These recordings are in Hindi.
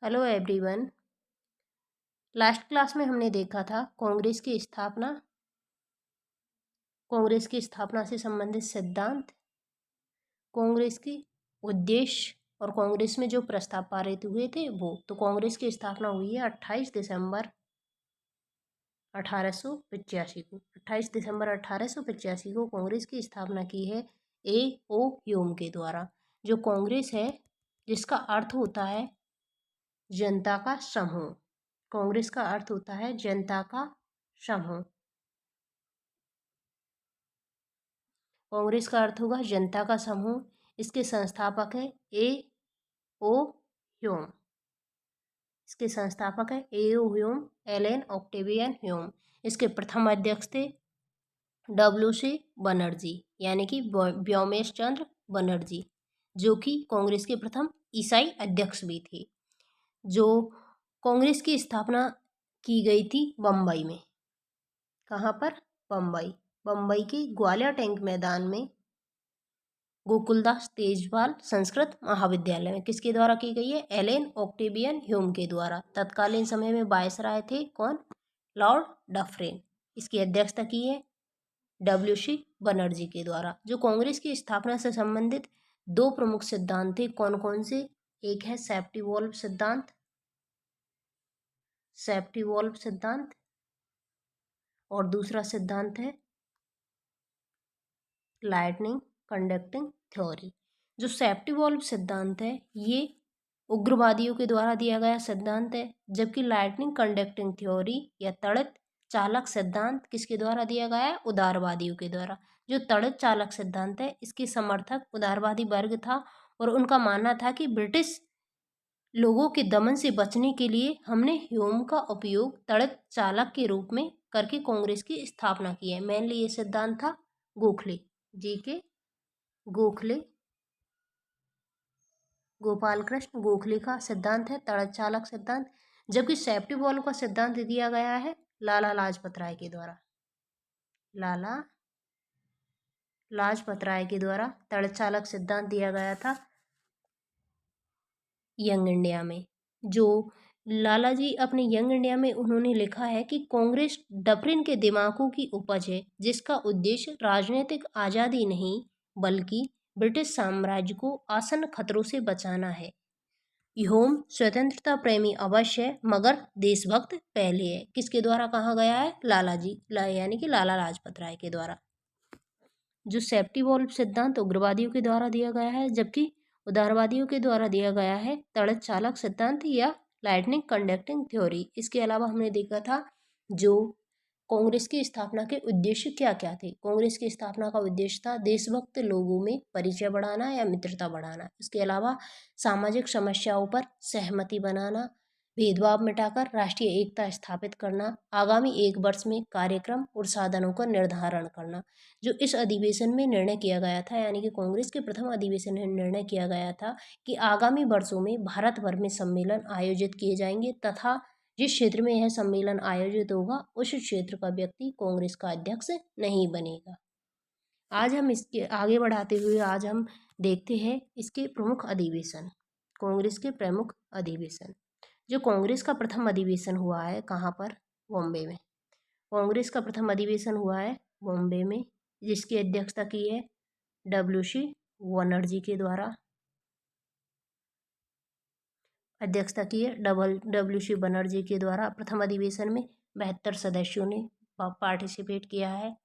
Hello everyone. लास्ट क्लास में हमने देखा था कांग्रेस की स्थापना से संबंधित सिद्धांत, कांग्रेस की उद्देश्य और कांग्रेस में जो प्रस्ताव पारित हुए थे वो। तो कांग्रेस की स्थापना हुई है 28 दिसंबर 1885 को। 28 दिसंबर 1885 को कांग्रेस की स्थापना की है ए ओ ह्यूम के द्वारा। जो कांग्रेस है जिसका अर्थ होता है जनता का समूह। कांग्रेस का अर्थ होता है जनता का समूह। कांग्रेस का अर्थ होगा जनता का समूह। इसके संस्थापक है ए ओ ह्यूम। इसके संस्थापक है A O Hume, Allan Octavian Hume. इसके प्रथम अध्यक्ष थे डब्ल्यू.सी. बनर्जी, यानी कि व्योमेश चंद्र बनर्जी, जो कि कांग्रेस के प्रथम ईसाई अध्यक्ष भी थे। जो कांग्रेस की स्थापना की गई थी बम्बई में। कहाँ पर? बम्बई के ग्वालियर टैंक मैदान में गोकुलदास तेजपाल संस्कृत महाविद्यालय में। किसके द्वारा की गई है? एलेन ऑक्टेवियन ह्यूम के द्वारा। तत्कालीन समय में वायसराय थे कौन? लॉर्ड डफरेन। इसकी अध्यक्षता की है डब्ल्यू.सी. बनर्जी के द्वारा। जो कांग्रेस की स्थापना से संबंधित दो प्रमुख सिद्धांत थे, कौन कौन से? एक है सेफ्टी वॉल्व सिद्धांत, और दूसरा सिद्धांत है लाइटनिंग कंडक्टिंग थ्योरी। जो सेफ्टी वॉल्व सिद्धांत है ये उग्रवादियों के द्वारा दिया गया सिद्धांत है, जबकि लाइटनिंग कंडक्टिंग थ्योरी या तड़ित चालक सिद्धांत किसके द्वारा दिया गया है? उदारवादियों के द्वारा। जो तड़ित चालक सिद्धांत है इसके समर्थक उदारवादी वर्ग था, और उनका मानना था कि ब्रिटिश लोगों के दमन से बचने के लिए हमने ह्यूम का उपयोग तड़ित चालक के रूप में करके कांग्रेस की स्थापना की है। मेनली ये सिद्धांत था गोखले जी के, गोपाल कृष्ण गोखले का सिद्धांत है तड़ित चालक सिद्धांत। जबकि सेफ्टी वॉल्व का सिद्धांत दिया गया है लाला लाजपत राय के द्वारा। लाला लाजपत राय के द्वारा तड़ित चालक सिद्धांत दिया गया था यंग इंडिया में। जो लाला जी अपने यंग इंडिया में उन्होंने लिखा है कि कांग्रेस डफरिन के दिमागों की उपज है, जिसका उद्देश्य राजनीतिक आज़ादी नहीं बल्कि ब्रिटिश साम्राज्य को आसन्न खतरों से बचाना है। ह्यूम स्वतंत्रता प्रेमी अवश्य है मगर देशभक्त पहले है। किसके द्वारा कहा गया है? यानी कि लाला लाजपत राय के द्वारा। जो सेफ्टी वॉल्व सिद्धांत उग्रवादियों के द्वारा दिया गया है, जबकि उदारवादियों के द्वारा दिया गया है तड़ित चालक सिद्धांत या लाइटनिंग कंडक्टिंग थ्योरी। इसके अलावा हमने देखा था जो कांग्रेस की स्थापना के उद्देश्य क्या क्या थे। कांग्रेस की स्थापना का उद्देश्य था देशभक्त लोगों में परिचय बढ़ाना या मित्रता बढ़ाना। इसके अलावा सामाजिक समस्याओं पर सहमति बनाना, भेदभाव मिटाकर राष्ट्रीय एकता स्थापित करना, आगामी 1 वर्ष में कार्यक्रम और साधनों का निर्धारण करना। जो इस अधिवेशन में निर्णय किया गया था, यानी कि कांग्रेस के प्रथम अधिवेशन में निर्णय किया गया था कि आगामी वर्षों में भारत भर में सम्मेलन आयोजित किए जाएंगे तथा जिस क्षेत्र में यह सम्मेलन आयोजित होगा उस क्षेत्र का व्यक्ति कांग्रेस का अध्यक्ष नहीं बनेगा। आज हम इसके आगे बढ़ाते हुए आज हम देखते हैं इसके प्रमुख अधिवेशन, कांग्रेस के प्रमुख अधिवेशन। जो कांग्रेस का प्रथम अधिवेशन हुआ है कहाँ पर? बॉम्बे में। कांग्रेस का प्रथम अधिवेशन हुआ है बॉम्बे में, जिसकी अध्यक्षता की है डब्ल्यू.सी. बनर्जी के द्वारा। अध्यक्षता की है डब्ल्यू.सी. बनर्जी के द्वारा। प्रथम अधिवेशन में 72 सदस्यों ने पार्टिसिपेट किया है।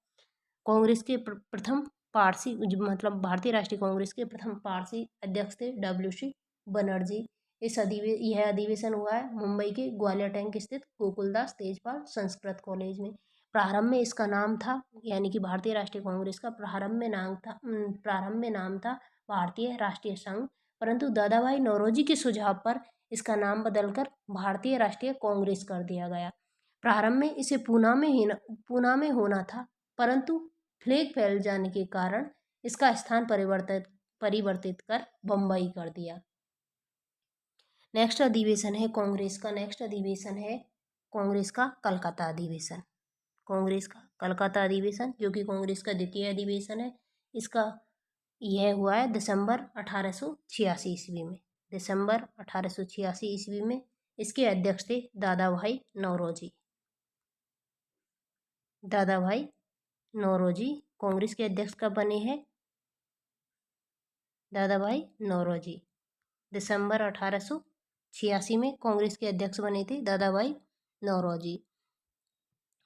कांग्रेस के प्रथम पारसी मतलब भारतीय राष्ट्रीय कांग्रेस के प्रथम पारसी अध्यक्ष थे डब्ल्यू.सी. बनर्जी। यह अधिवेशन हुआ है मुंबई के ग्वालियर टैंक स्थित गोकुलदास तेजपाल संस्कृत कॉलेज में। प्रारंभ में इसका नाम था, यानी कि भारतीय राष्ट्रीय कांग्रेस का प्रारंभ में नाम था भारतीय राष्ट्रीय संघ, परंतु दादा भाई नौरोजी के सुझाव पर इसका नाम बदलकर भारतीय राष्ट्रीय कांग्रेस कर दिया गया। प्रारंभ में इसे पूना में होना था, परंतु फ्लैग फैल जाने के कारण इसका स्थान परिवर्तित कर बम्बई कर दिया। नेक्स्ट अधिवेशन है कांग्रेस का कलकत्ता अधिवेशन। कांग्रेस का कलकत्ता अधिवेशन जो कि कांग्रेस का द्वितीय अधिवेशन है, इसका यह हुआ है दिसंबर 1886 ईस्वी में। दिसंबर 1886 ईस्वी में। इसके अध्यक्ष थे दादा भाई नौरोजी। दादा भाई नौरोजी कांग्रेस के अध्यक्ष कब बने हैं? दादा भाई नौरोजी दिसंबर 1886 में कांग्रेस के अध्यक्ष बने थे दादा भाई नौरोजी।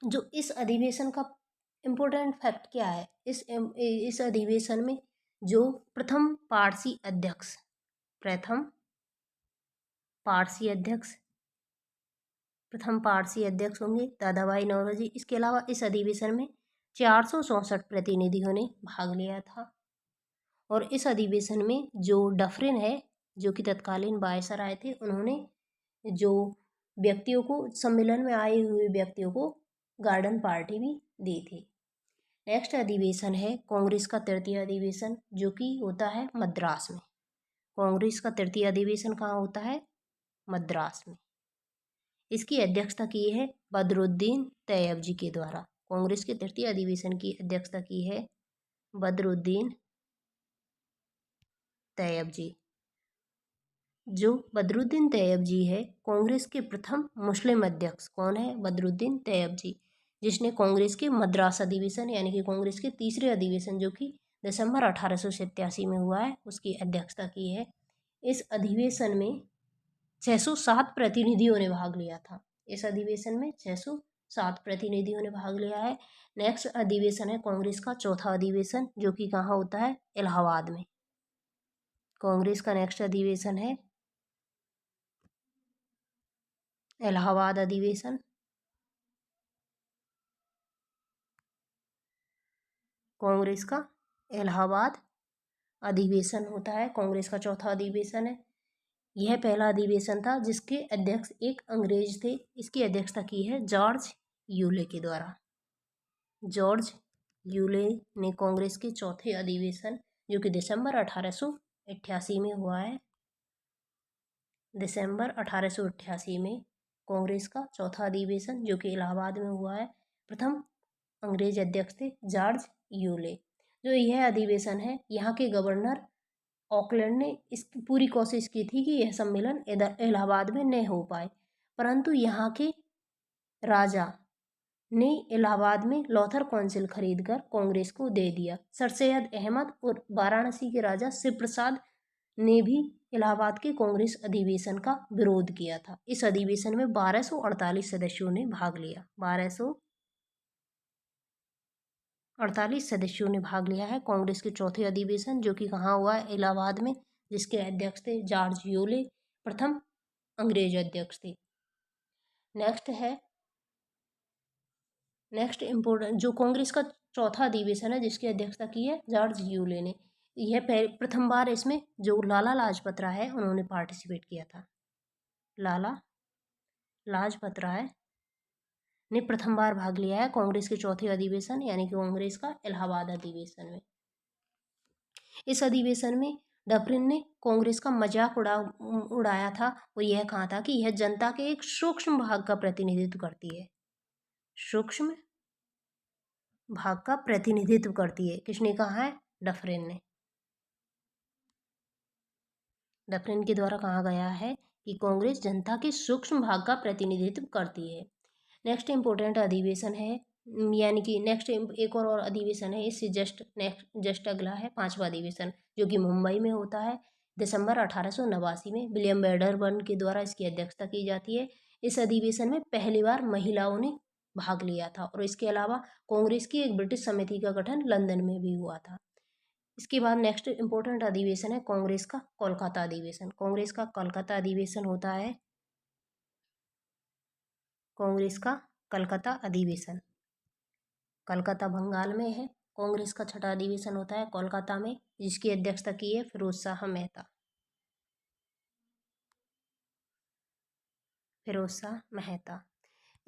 जो इस अधिवेशन का इम्पोर्टेंट फैक्ट क्या है, इस अधिवेशन में जो प्रथम पारसी अध्यक्ष प्रथम पारसी अध्यक्ष होंगे दादा भाई नौरोजी। इसके अलावा इस अधिवेशन में 464 प्रतिनिधियों ने भाग लिया था। और इस अधिवेशन में जो डफरिन है, जो कि तत्कालीन वायसराय थे, उन्होंने जो व्यक्तियों को, सम्मेलन में आए हुए व्यक्तियों को गार्डन पार्टी भी दी थी। नेक्स्ट अधिवेशन है कांग्रेस का तृतीय अधिवेशन, जो कि होता है मद्रास में। कांग्रेस का तृतीय अधिवेशन कहाँ होता है? मद्रास में। इसकी अध्यक्षता की है बदरुद्दीन तैयबजी के द्वारा। कांग्रेस के तृतीय अधिवेशन की अध्यक्षता की है बदरुद्दीन तैयबजी। जो बदरुद्दीन तैयबजी है, कांग्रेस के प्रथम मुस्लिम अध्यक्ष। कौन है? बदरुद्दीन तैयबजी, जिसने कांग्रेस के मद्रास अधिवेशन यानी कि कांग्रेस के तीसरे अधिवेशन, जो कि दिसंबर 1887 में हुआ है, उसकी अध्यक्षता की है। इस अधिवेशन में 607 प्रतिनिधियों ने भाग लिया था। इस अधिवेशन में 607 प्रतिनिधियों ने भाग लिया है। नेक्स्ट अधिवेशन है कांग्रेस का चौथा अधिवेशन, जो कि कहाँ होता है? इलाहाबाद में। कांग्रेस का नेक्स्ट अधिवेशन है इलाहाबाद अधिवेशन। कांग्रेस का इलाहाबाद अधिवेशन होता है, कांग्रेस का चौथा अधिवेशन है। यह पहला अधिवेशन था जिसके अध्यक्ष एक अंग्रेज थे। इसकी अध्यक्षता की है जॉर्ज यूले के द्वारा। जॉर्ज यूले ने कांग्रेस के चौथे अधिवेशन, जो कि दिसंबर 1888 में हुआ है, दिसंबर 1888 में कांग्रेस का चौथा अधिवेशन, जो कि इलाहाबाद में हुआ है, प्रथम अंग्रेज अध्यक्ष थे जॉर्ज यूले। जो यह अधिवेशन है, यहाँ के गवर्नर ऑकलैंड ने इसकी पूरी कोशिश की थी कि यह सम्मेलन इलाहाबाद में न हो पाए, परंतु यहाँ के राजा ने इलाहाबाद में लॉथर काउंसिल खरीदकर कांग्रेस को दे दिया। सर सैयद अहमद और वाराणसी के राजा शिव प्रसाद ने भी इलाहाबाद के कांग्रेस अधिवेशन का विरोध किया था। इस अधिवेशन में 1248 सदस्यों ने भाग लिया। 1248 सदस्यों ने भाग लिया है कांग्रेस के चौथे अधिवेशन, जो कि कहाँ हुआ है? इलाहाबाद में, जिसके अध्यक्ष थे जॉर्ज यूले, प्रथम अंग्रेज अध्यक्ष थे। नेक्स्ट इम्पोर्टेंट जो कांग्रेस का चौथा अधिवेशन है, जिसकी अध्यक्षता की है जॉर्ज यूले ने। यह प्रथम बार इसमें जो लाला लाजपत राय है, उन्होंने पार्टिसिपेट किया था। लाला लाजपत राय ने प्रथम बार भाग लिया है कांग्रेस के चौथे अधिवेशन यानी कि कांग्रेस का इलाहाबाद अधिवेशन में। इस अधिवेशन में डफरिन ने कांग्रेस का मजाक उड़ाया था। वो यह कहा था कि यह जनता के एक सूक्ष्म भाग का प्रतिनिधित्व करती है। सूक्ष्म भाग का प्रतिनिधित्व करती है। किसने कहा है? डफरिन ने। डफरिन के द्वारा कहा गया है कि कांग्रेस जनता के सूक्ष्म भाग का प्रतिनिधित्व करती है। नेक्स्ट इम्पोर्टेंट अधिवेशन है, यानी कि नेक्स्ट एक और अधिवेशन है, इससे जस्ट अगला है पांचवा अधिवेशन, जो कि मुंबई में होता है दिसंबर 1889 में। विलियम वेडरबर्न के द्वारा इसकी अध्यक्षता की जाती है। इस अधिवेशन में पहली बार महिलाओं ने भाग लिया था। और इसके अलावा कांग्रेस की एक ब्रिटिश समिति का गठन लंदन में भी हुआ था। इसके बाद नेक्स्ट इम्पोर्टेंट अधिवेशन है कांग्रेस का कोलकाता अधिवेशन। कांग्रेस का कोलकाता अधिवेशन होता है कांग्रेस का कलकत्ता अधिवेशन, कलकत्ता बंगाल में है। कांग्रेस का छठा अधिवेशन होता है कोलकाता में, जिसकी अध्यक्षता की है फिरोज शाह मेहता। फिरोज शाह मेहता।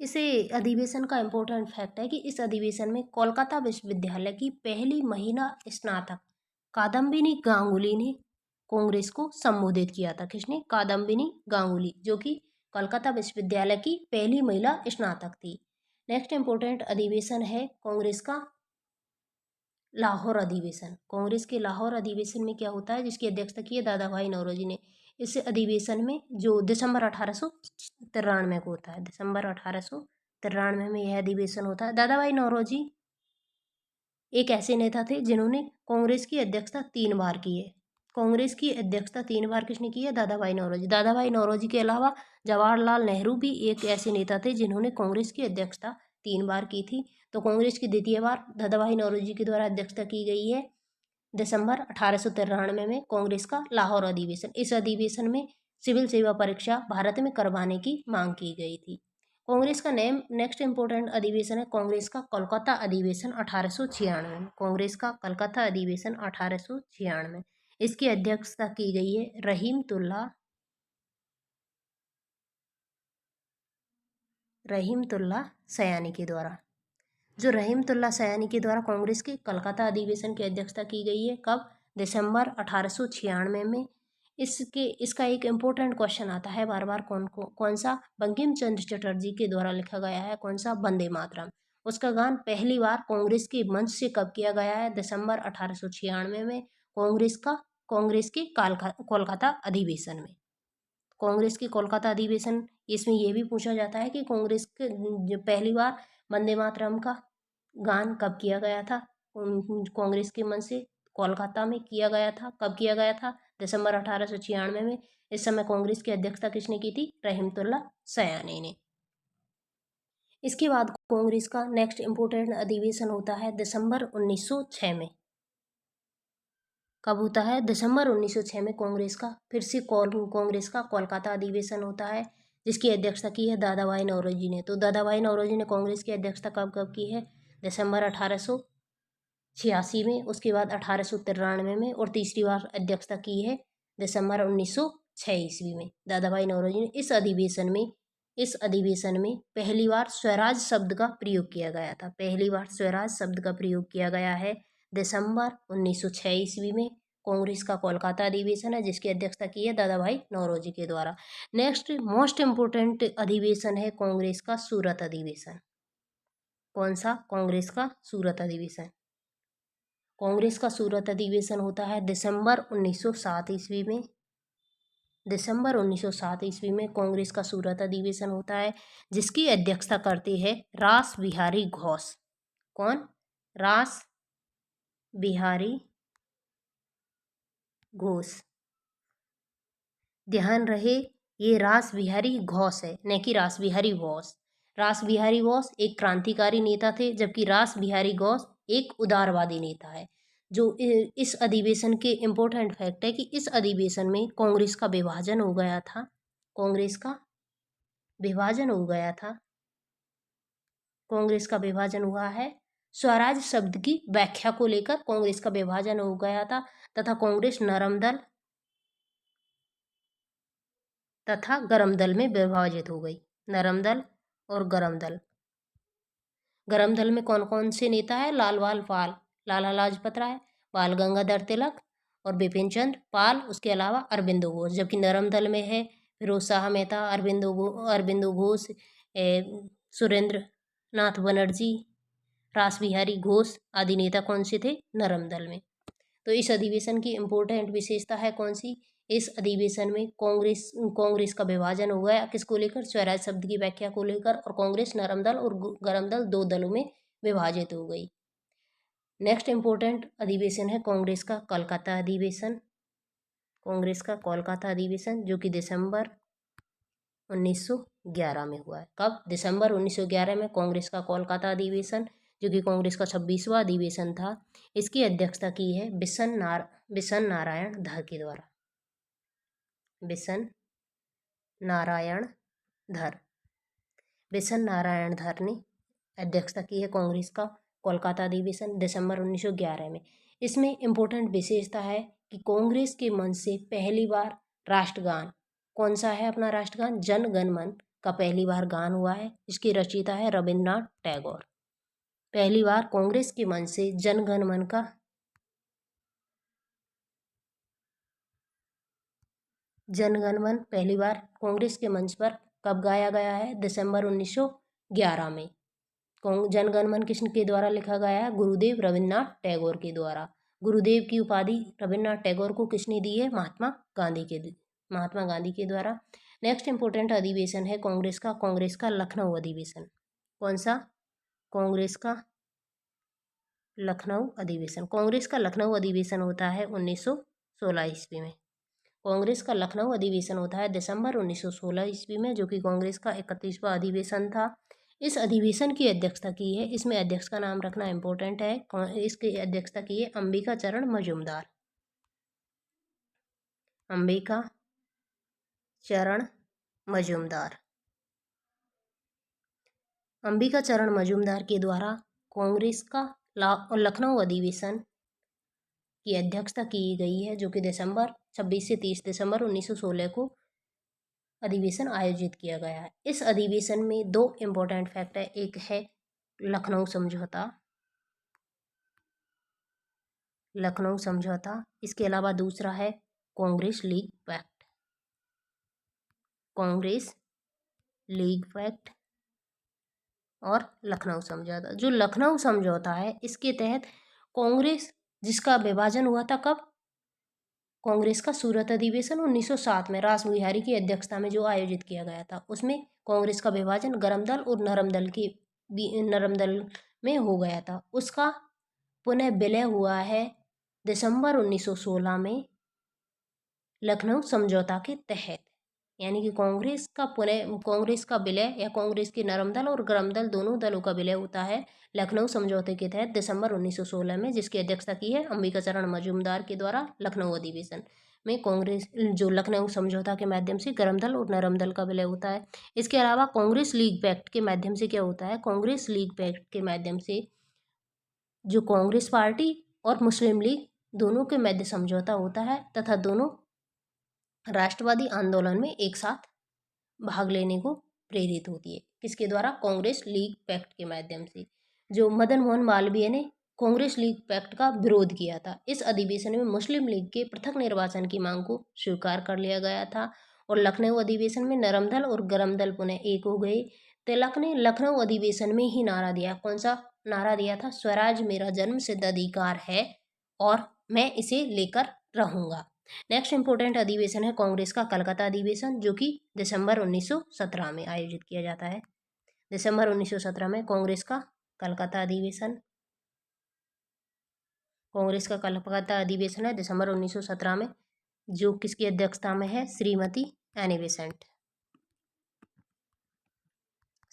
इस अधिवेशन का इम्पोर्टेंट फैक्ट है कि इस अधिवेशन में कोलकाता विश्वविद्यालय की पहली महिला स्नातक कादम्बिनी गांगुली ने कांग्रेस को संबोधित किया था। किसने? कादम्बिनी गांगुली, जो कि कोलकाता विश्वविद्यालय की पहली महिला स्नातक थी। नेक्स्ट इम्पोर्टेंट अधिवेशन है कांग्रेस का लाहौर अधिवेशन। कांग्रेस के लाहौर अधिवेशन में क्या होता है, जिसकी अध्यक्षता की है दादा भाई नौरोजी ने। इस अधिवेशन में जो दिसंबर 1893 को होता है, दिसंबर 1893 में यह अधिवेशन होता है। दादा भाई नौरोजी एक ऐसे नेता थे जिन्होंने कांग्रेस की अध्यक्षता 3 बार की है। कांग्रेस की अध्यक्षता 3 बार किसने की है? दादा भाई नौरोजी। दादा भाई नौरोजी के अलावा जवाहरलाल नेहरू भी एक ऐसे नेता थे जिन्होंने कांग्रेस की अध्यक्षता 3 बार की थी। तो कांग्रेस की द्वितीय बार दादा भाई नौरोजी के द्वारा अध्यक्षता की गई है दिसंबर 1893 में कांग्रेस का लाहौर अधिवेशन। इस अधिवेशन में सिविल सेवा परीक्षा भारत में करवाने की मांग की गई थी। कांग्रेस का नेक्स्ट इंपोर्टेंट अधिवेशन है कांग्रेस का कोलकाता अधिवेशन 1896 में। कांग्रेस का कलकत्ता अधिवेशन 1896 में। इसकी अध्यक्षता की गई है रहीमतुल्ला सयानी के द्वारा। जो रहीमतुल्ला सयानी के द्वारा कांग्रेस के कलकत्ता अधिवेशन की अध्यक्षता की गई है कब? दिसंबर 1896 में। इसका एक इम्पोर्टेंट क्वेश्चन आता है बार बार, कौन सा? बंकिम चंद्र चटर्जी के द्वारा लिखा गया है कौन सा? वंदे मातरम। उसका गान पहली बार कांग्रेस के मंच से कब किया गया है? दिसंबर 1896 में। कांग्रेस के कोलकाता अधिवेशन में। कांग्रेस के कोलकाता अधिवेशन, इसमें यह भी पूछा जाता है कि कांग्रेस के जो पहली बार वंदे मातरम का गान कब किया गया था? कांग्रेस के मन से कोलकाता में किया गया था। कब किया गया था? दिसंबर 1896 में। इस समय कांग्रेस की अध्यक्षता किसने की थी? रहीमतुल्ला सयानी ने। इसके बाद कांग्रेस का नेक्स्ट इंपोर्टेंट अधिवेशन होता है दिसंबर 1906 में। कब होता है? दिसंबर 1906 में कांग्रेस का फिर से कांग्रेस का कोलकाता अधिवेशन होता है जिसकी अध्यक्षता की है दादा भाई नौरोजी ने। तो दादा भाई नौरोजी ने कांग्रेस की अध्यक्षता कब कब की है? दिसंबर 1886 में, उसके बाद 1893 में, और तीसरी बार अध्यक्षता की है दिसंबर 1906 ईस्वी में दादा भाई नौरोजी ने। इस अधिवेशन में पहली बार स्वराज शब्द का प्रयोग किया गया था। पहली बार स्वराज शब्द का प्रयोग किया गया है दिसंबर 1906 ईस्वी में। कांग्रेस का कोलकाता अधिवेशन है जिसकी अध्यक्षता की है दादा भाई नौरोजी के द्वारा। नेक्स्ट मोस्ट इम्पोर्टेंट अधिवेशन है कांग्रेस का सूरत अधिवेशन। कौन सा? कांग्रेस का सूरत अधिवेशन। कांग्रेस का सूरत अधिवेशन होता है दिसंबर 1907 ईस्वी में। दिसंबर 1907 ईस्वी में कांग्रेस का सूरत अधिवेशन होता है जिसकी अध्यक्षता करते हैं रास बिहारी घोष। कौन? रास बिहारी घोष। ध्यान रहे ये रास बिहारी घोष है, न कि रास बिहारी बोस। रास बिहारी बोस एक क्रांतिकारी नेता थे जबकि रास बिहारी घोष एक उदारवादी नेता है। जो इस अधिवेशन के इम्पोर्टेंट फैक्ट है कि इस अधिवेशन में कांग्रेस का विभाजन हो गया था। कांग्रेस का विभाजन हो गया था। कांग्रेस का विभाजन हुआ है। स्वराज शब्द की व्याख्या को लेकर कांग्रेस का विभाजन हो गया था तथा कांग्रेस नरम दल तथा गरम दल में विभाजित हो गई। नरम दल और गरम दल। गरम दल में कौन कौन से नेता है? लालवाल पाल, लाला लाजपत राय, बाल गंगाधर तिलक और बिपिन चंद्र पाल, उसके अलावा अरविंदो घोष। जबकि नरम दल में है फिरोज शाह मेहता, अरविंदो घोष, सुरेंद्र नाथ बनर्जी, रास बिहारी घोष आदि नेता कौन से थे? नरम दल में। तो इस अधिवेशन की इम्पोर्टेंट विशेषता है कौन सी? इस अधिवेशन में कांग्रेस का विभाजन हो गया किसको लेकर? स्वराज शब्द की व्याख्या को लेकर, और कांग्रेस नरम दल और गरम दल दो दलों में विभाजित हो गई। नेक्स्ट इंपोर्टेंट अधिवेशन है कांग्रेस का कोलकाता अधिवेशन। कांग्रेस का कोलकाता अधिवेशन जो कि दिसंबर 1911 में हुआ है। कब? दिसंबर 1911 में कांग्रेस का कोलकाता अधिवेशन जो कि कांग्रेस का 26वां अधिवेशन था। इसकी अध्यक्षता की है बिशन नारायण धर के द्वारा। बिशन नारायण धर। बिशन नारायण धर ने अध्यक्षता की है कांग्रेस का कोलकाता अधिवेशन दिसंबर 1911 में। इसमें इम्पोर्टेंट विशेषता है कि कांग्रेस के मंच से पहली बार राष्ट्रगान, कौन सा है अपना राष्ट्रगान? जन गण मन का पहली बार गान हुआ है। इसकी रचयिता है रविन्द्रनाथ टैगोर। पहली बार कांग्रेस के मंच से जन गण मन का जनगण मन पहली बार कांग्रेस के मंच पर कब गाया गया है? दिसंबर 1911 में। जनगण मन किसके द्वारा लिखा गया है? गुरुदेव रविन्द्रनाथ टैगोर के द्वारा। गुरुदेव की उपाधि रविन्द्रनाथ टैगोर को किसने दी है? महात्मा गांधी महात्मा गांधी के द्वारा। नेक्स्ट इंपॉर्टेंट अधिवेशन है कांग्रेस का लखनऊ अधिवेशन। कौन सा? कांग्रेस का लखनऊ अधिवेशन। कांग्रेस का लखनऊ अधिवेशन होता है 1916 ईस्वी में। कांग्रेस का लखनऊ अधिवेशन होता है दिसंबर 1916 ईस्वी में, जो कि कांग्रेस का 31वां अधिवेशन था। इस अधिवेशन की अध्यक्षता की है, इसमें अध्यक्ष का नाम रखना इंपॉर्टेंट है, इसकी अध्यक्षता की है अंबिका चरण मजूमदार। अंबिका चरण मजूमदार। अंबिका चरण मजूमदार के द्वारा कांग्रेस का लखनऊ अधिवेशन की अध्यक्षता की गई है, जो कि 26 से 30 दिसंबर 1916 को अधिवेशन आयोजित किया गया है। इस अधिवेशन में दो इम्पोर्टेंट फैक्ट है, एक है लखनऊ समझौता, लखनऊ समझौता, इसके अलावा दूसरा है Congress league pact. Congress league pact और लखनऊ समझौता। जो लखनऊ समझौता है, इसके तहत कांग्रेस, जिसका विभाजन हुआ था कब? कांग्रेस का सूरत अधिवेशन 1907 में रास बिहारी की अध्यक्षता में जो आयोजित किया गया था, उसमें कांग्रेस का विभाजन गरम दल और नरम दल में हो गया था। उसका पुनः विलय हुआ है दिसंबर 1916 में लखनऊ समझौता के तहत। यानी कि कांग्रेस का विलय या कांग्रेस के नरम दल और गरम दल दोनों दलों का विलय होता है लखनऊ समझौते के तहत दिसंबर 1916 में, जिसकी अध्यक्षता की है अंबिका चरण मजूमदार के द्वारा। लखनऊ अधिवेशन में कांग्रेस, जो लखनऊ समझौता के माध्यम से गरम दल और नरम दल का विलय होता है। इसके अलावा कांग्रेस लीग पैक्ट के माध्यम से क्या होता है? कांग्रेस लीग पैक्ट के माध्यम से जो कांग्रेस पार्टी और मुस्लिम लीग दोनों के मध्य समझौता होता है तथा दोनों राष्ट्रवादी आंदोलन में एक साथ भाग लेने को प्रेरित होती है। किसके द्वारा? कांग्रेस लीग पैक्ट के माध्यम से। जो मदन मोहन मालवीय ने कांग्रेस लीग पैक्ट का विरोध किया था। इस अधिवेशन में मुस्लिम लीग के पृथक निर्वाचन की मांग को स्वीकार कर लिया गया था और लखनऊ अधिवेशन में नरम दल और गरम दल पुनः एक हो गए। तिलक ने लखनऊ अधिवेशन में ही नारा दिया। कौन सा नारा दिया था? स्वराज मेरा जन्म सिद्ध अधिकार है और मैं इसे लेकर रहूंगा। नेक्स्ट इंपॉर्टेंट अधिवेशन है कांग्रेस का कलकत्ता अधिवेशन, जो कि दिसंबर 1917 में आयोजित किया जाता है। दिसंबर 1917 में कांग्रेस का कलकत्ता अधिवेशन, कांग्रेस का कलकत्ता अधिवेशन है दिसंबर 1917 में, जो किसकी अध्यक्षता में है? Shrimati Annie Besant.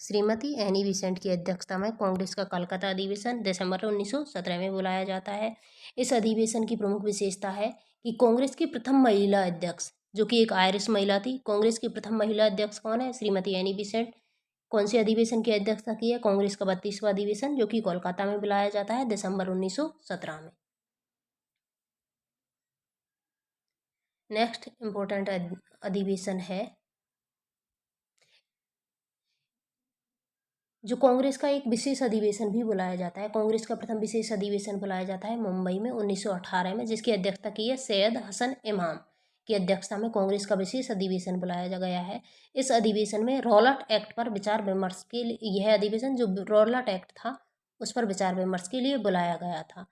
Shrimati Annie Besant की अध्यक्षता में कांग्रेस का कलकत्ता अधिवेशन दिसंबर 1917 में बुलाया जाता है। इस अधिवेशन की प्रमुख विशेषता है कि कांग्रेस की प्रथम महिला अध्यक्ष, जो कि एक आयरिश महिला थी, कांग्रेस की प्रथम महिला अध्यक्ष कौन है? Shrimati Annie Besant. कौन से अधिवेशन की अध्यक्षता की है? कांग्रेस का 32वां अधिवेशन, जो कि कोलकाता में बुलाया जाता है दिसंबर 1917 में। नेक्स्ट इंपॉर्टेंट अधिवेशन है जो कांग्रेस का एक विशेष अधिवेशन भी बुलाया जाता है। कांग्रेस का प्रथम विशेष अधिवेशन बुलाया जाता है मुंबई में 1918 में, जिसकी अध्यक्षता की है सैयद हसन इमाम की अध्यक्षता में कांग्रेस का विशेष अधिवेशन बुलाया गया है। इस अधिवेशन में रॉलट एक्ट पर विचार विमर्श के लिए, यह अधिवेशन जो रॉलट एक्ट था उस पर विचार विमर्श के लिए बुलाया गया था।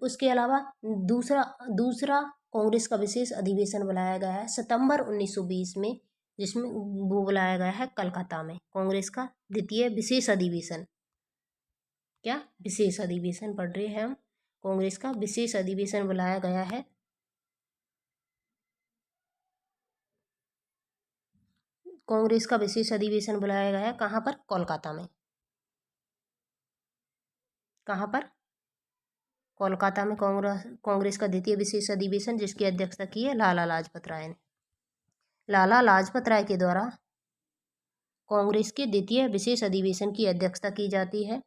उसके अलावा दूसरा दूसरा कांग्रेस का विशेष अधिवेशन बुलाया गया है सितंबर 1920 में, जिसमें वो बुलाया गया है कलकत्ता में। कांग्रेस का द्वितीय विशेष अधिवेशन, क्या विशेष अधिवेशन पढ़ रहे हैं हम? कांग्रेस का विशेष अधिवेशन बुलाया गया है कांग्रेस का विशेष अधिवेशन बुलाया गया है कहाँ पर? कोलकाता में। कहाँ पर? कोलकाता में कांग्रेस का द्वितीय विशेष अधिवेशन, जिसकी अध्यक्षता की है लाला लाजपत राय ने। लाला लाजपत राय के द्वारा कांग्रेस के द्वितीय विशेष अधिवेशन की अध्यक्षता की जाती है।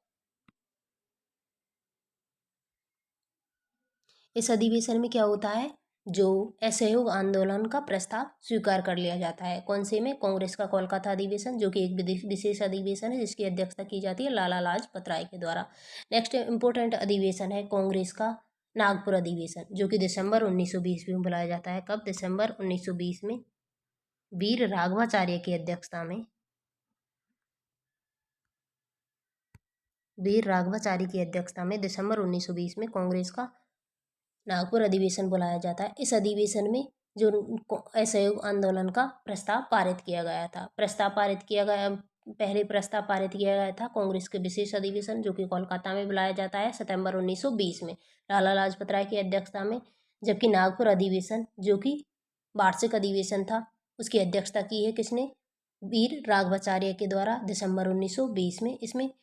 इस अधिवेशन में क्या होता है? जो असहयोग आंदोलन का प्रस्ताव स्वीकार कर लिया जाता है। कौन से में? कांग्रेस का कोलकाता अधिवेशन, जो कि एक विशेष अधिवेशन है जिसकी अध्यक्षता की जाती है लाला लाजपत राय के द्वारा। नेक्स्ट इंपॉर्टेंट अधिवेशन है कांग्रेस का नागपुर अधिवेशन, जो कि दिसंबर 1920 में बुलाया जाता है। कब? दिसंबर 1920 में वीर राघवाचार्य की अध्यक्षता में, वीर राघवाचार्य की अध्यक्षता में दिसंबर 1920 में कांग्रेस का नागपुर अधिवेशन बुलाया जाता है। इस अधिवेशन में जो असहयोग आंदोलन का प्रस्ताव पारित किया गया था। पहले प्रस्ताव पारित किया गया था कांग्रेस के विशेष अधिवेशन, जो कि कोलकाता में बुलाया जाता है सितंबर 1920 में लाला लाजपत राय की अध्यक्षता में। जबकि नागपुर अधिवेशन, जो कि वार्षिक अधिवेशन था, उसकी अध्यक्षता की है किसने? वीर राघवाचार्य के द्वारा दिसंबर 1920 में। इसमें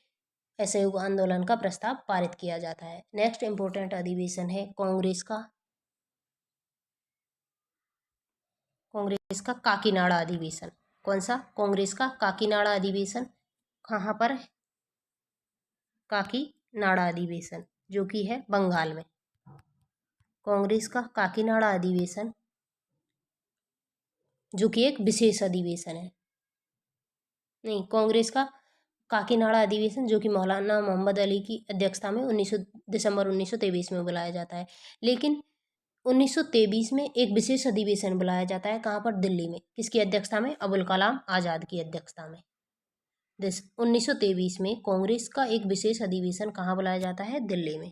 असहयोग आंदोलन का प्रस्ताव पारित किया जाता है। नेक्स्ट इंपोर्टेंट अधिवेशन है कांग्रेस का काकीनाडा अधिवेशन। कौन सा? कांग्रेस का काकीनाडा अधिवेशन। कहाँ पर? काकीनाडा अधिवेशन, जो कि है बंगाल में। कांग्रेस का काकीनाडा अधिवेशन, जो कि एक विशेष अधिवेशन है। नहीं, कांग्रेस का काकीनाडा अधिवेशन, जो कि मौलाना मोहम्मद अली की अध्यक्षता में दिसंबर 1923 में बुलाया जाता है। लेकिन 1923 में एक विशेष अधिवेशन बुलाया जाता है। कहाँ पर? दिल्ली में। किसकी अध्यक्षता में? अबुल कलाम आज़ाद की अध्यक्षता में। 1923 में कांग्रेस का एक विशेष अधिवेशन कहाँ बुलाया जाता है? दिल्ली में।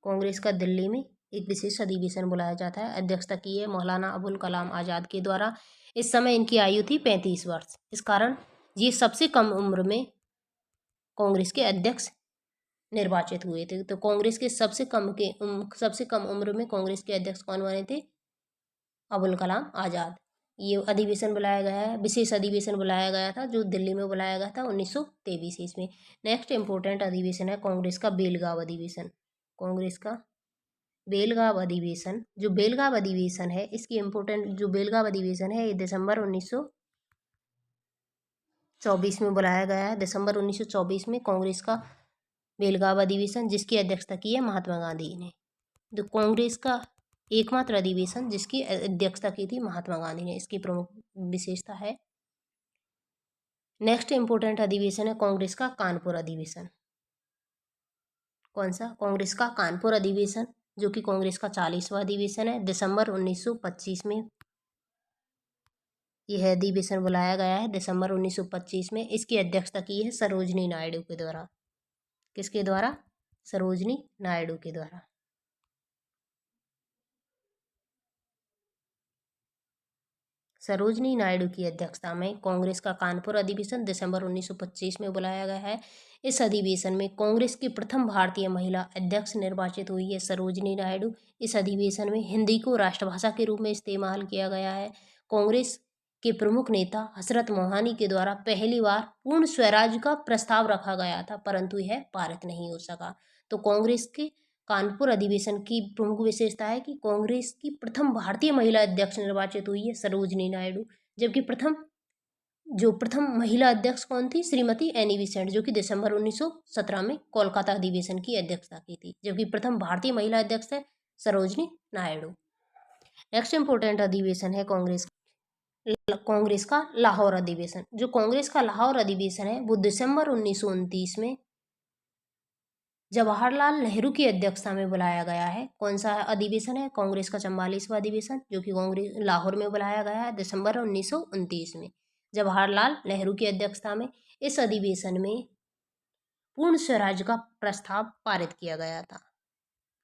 कांग्रेस का दिल्ली में एक विशेष अधिवेशन बुलाया जाता है। अध्यक्षता की है मौलाना अबुल कलाम आज़ाद के द्वारा। इस समय इनकी आयु थी 35 वर्ष। इस कारण ये सबसे कम उम्र में कांग्रेस के अध्यक्ष निर्वाचित हुए थे। तो कांग्रेस के सबसे कम उम्र में कांग्रेस के अध्यक्ष कौन बने थे? अबुल कलाम आज़ाद। ये अधिवेशन बुलाया गया है, विशेष अधिवेशन बुलाया गया था, जो दिल्ली में बुलाया गया था 1923 ईस्वी में। नेक्स्ट इंपोर्टेंट अधिवेशन है कांग्रेस का बेलगांव अधिवेशन। कांग्रेस का बेलगांव अधिवेशन, जो बेलगांव अधिवेशन है, इसकी इम्पोर्टेंट जो बेलगांव अधिवेशन है, ये दिसंबर 1924 में बुलाया गया है। दिसंबर 1924 में कांग्रेस का बेलगांव अधिवेशन, जिसकी अध्यक्षता की है महात्मा गांधी ने। जो कांग्रेस का एकमात्र अधिवेशन जिसकी अध्यक्षता की थी महात्मा गांधी ने, इसकी प्रमुख विशेषता है। नेक्स्ट इंपोर्टेंट अधिवेशन है कांग्रेस का कानपुर अधिवेशन। कौन सा? कांग्रेस का कानपुर अधिवेशन, जो कि कांग्रेस का 40वां अधिवेशन है। दिसंबर 1925 में यह अधिवेशन बुलाया गया है, दिसंबर 1925 में। इसकी अध्यक्षता की है सरोजनी नायडू के द्वारा। किसके द्वारा? सरोजनी नायडू के द्वारा। सरोजनी नायडू की अध्यक्षता में कांग्रेस का कानपुर अधिवेशन दिसंबर 1925 में बुलाया गया है। इस अधिवेशन में कांग्रेस की प्रथम भारतीय महिला अध्यक्ष निर्वाचित हुई है सरोजनी नायडू। इस अधिवेशन में हिंदी को राष्ट्रभाषा के रूप में इस्तेमाल किया गया है। कांग्रेस के प्रमुख नेता हजरत मोहानी के द्वारा पहली बार पूर्ण स्वराज का प्रस्ताव रखा गया था, परंतु यह पारित नहीं हो सका। तो कांग्रेस के कानपुर अधिवेशन की प्रमुख विशेषता है कि कांग्रेस की प्रथम भारतीय महिला अध्यक्ष निर्वाचित हुई है सरोजनी नायडू। जबकि प्रथम महिला अध्यक्ष कौन थी? श्रीमती एनी बेसेंट, जो कि दिसंबर 1917 में कोलकाता अधिवेशन की अध्यक्षता की थी। जबकि प्रथम भारतीय महिला अध्यक्ष है सरोजनी नायडू। नेक्स्ट इंपोर्टेंट अधिवेशन है कांग्रेस का लाहौर अधिवेशन। जो कांग्रेस का लाहौर अधिवेशन है वो दिसंबर 1929 में जवाहरलाल नेहरू की अध्यक्षता में बुलाया गया है। कौन सा अधिवेशन है? कांग्रेस का 44वां अधिवेशन, जो कि कांग्रेस लाहौर में बुलाया गया है दिसंबर 1929 में जवाहरलाल नेहरू की अध्यक्षता में। इस अधिवेशन में पूर्ण स्वराज का प्रस्ताव पारित किया गया था।